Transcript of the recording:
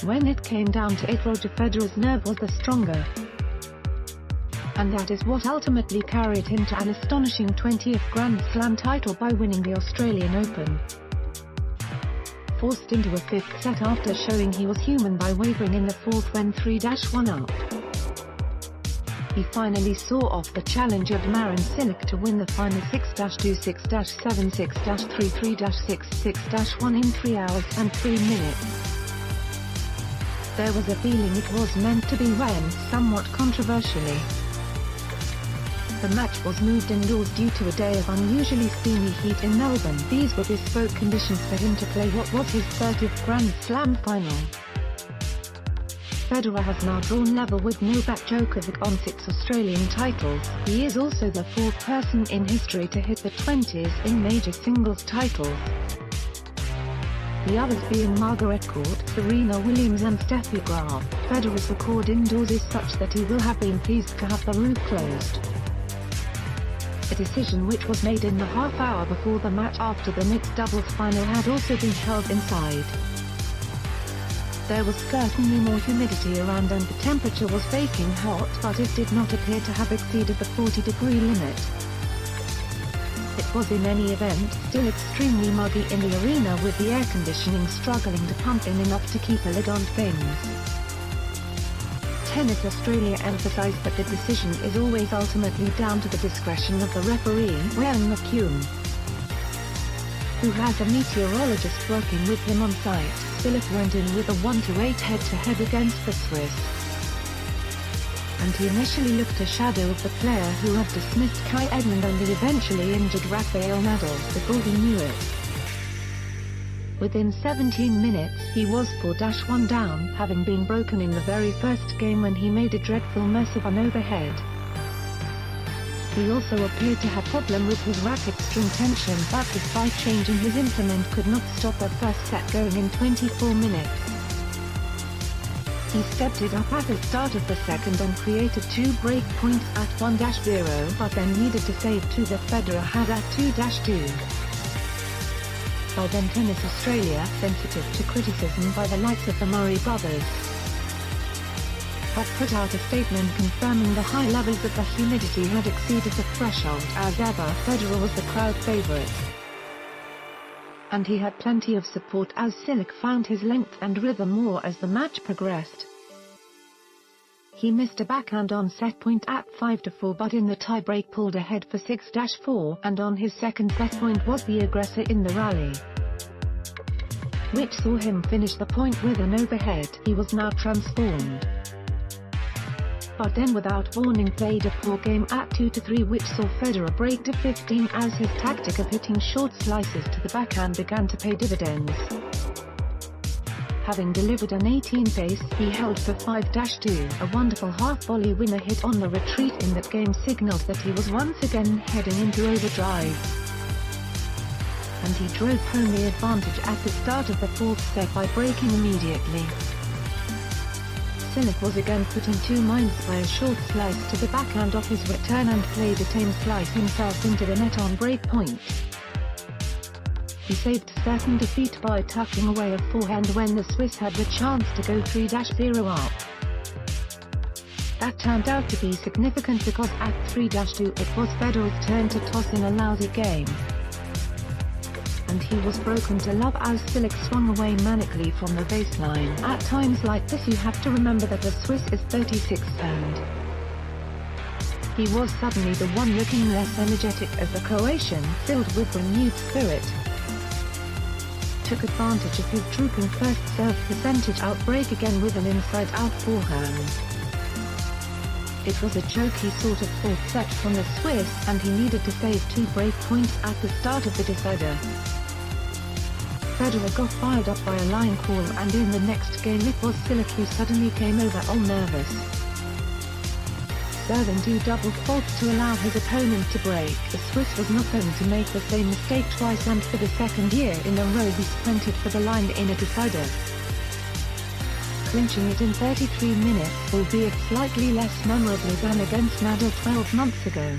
When it came down to it, Roger Federer's nerve was the stronger. And that is what ultimately carried him to an astonishing 20th Grand Slam title by winning the Australian Open. Forced into a fifth set after showing he was human by wavering in the fourth when 3-1 up. He finally saw off the challenge of Marin Cilic to win the final 6-2, 6-7, 6-3, 3-6, 6-1 in 3 hours and 3 minutes. There was a feeling it was meant to be when, somewhat controversially, the match was moved indoors due to a day of unusually steamy heat in Melbourne. These were bespoke conditions for him to play what was his 30th Grand Slam final. Federer has now drawn level with Novak Djokovic on 6 Australian titles. He is also the 4th person in history to hit the 20s in major singles titles, the others being Margaret Court, Serena Williams and Steffi Graf. Federer's record indoors is such that he will have been pleased to have the roof closed. A decision which was made in the half hour before the match after the mixed doubles final had also been held inside. There was certainly more humidity around and the temperature was baking hot, but it did not appear to have exceeded the 40-degree limit. It was in any event still extremely muggy in the arena, with the air conditioning struggling to pump in enough to keep a lid on things. Tennis Australia emphasised that the decision is always ultimately down to the discretion of the referee, Wayne McCune, who has a meteorologist working with him on site. Cilic went in with a 1-8 head-to-head against the Swiss, and he initially looked a shadow of the player who had dismissed Kai Edmund and the eventually injured Rafael Nadal before he knew it. Within 17 minutes, he was 4-1 down, having been broken in the very first game when he made a dreadful mess of an overhead. He also appeared to have problem with his racket string tension, but despite changing his implement could not stop the first set going in 24 minutes. He stepped it up at the start of the second and created 2 break points at 1-0, but then needed to save 2 that Federer had at 2-2. By then Tennis Australia, sensitive to criticism by the likes of the Murray brothers, had put out a statement confirming the high levels of the humidity had exceeded the threshold. As ever, Federer was the crowd favourite, and he had plenty of support as Cilic found his length and rhythm more as the match progressed. He missed a backhand on set point at 5-4, but in the tie-break pulled ahead for 6-4, and on his second set point was the aggressor in the rally, which saw him finish the point with an overhead. He was now transformed, but then without warning played a poor game at 2-3, which saw Federer break to 15 as his tactic of hitting short slices to the backhand began to pay dividends. Having delivered an 18th ace, he held for 5-2, a wonderful half-volley winner hit on the retreat in that game signaled that he was once again heading into overdrive, and he drove home the advantage at the start of the fourth set by breaking immediately. Cilic was again put in 2 minds by a short slice to the backhand off his return and played a tame slice himself into the net on break point. He saved certain defeat by tucking away a forehand when the Swiss had the chance to go 3-0 up. That turned out to be significant because at 3-2 it was Federer's turn to toss in a lousy game, and he was broken to love as Cilic swung away manically from the baseline. At times like this you have to remember that the Swiss is 36 and he was suddenly the one looking less energetic as the Croatian, filled with renewed spirit, took advantage of his drooping first serve percentage outbreak again with an inside-out forehand. It was a jokey sort of fourth set from the Swiss, and he needed to save 2 break points at the start of the decider. Federer got fired up by a line call, and in the next game it was Cilic who suddenly came over all nervous, serving 2 double faults to allow his opponent to break. The Swiss was not going to make the same mistake twice, and for the second year in a row he sprinted for the line in a decider, clinching it in 33 minutes, albeit slightly less memorably than against Nadal 12 months ago.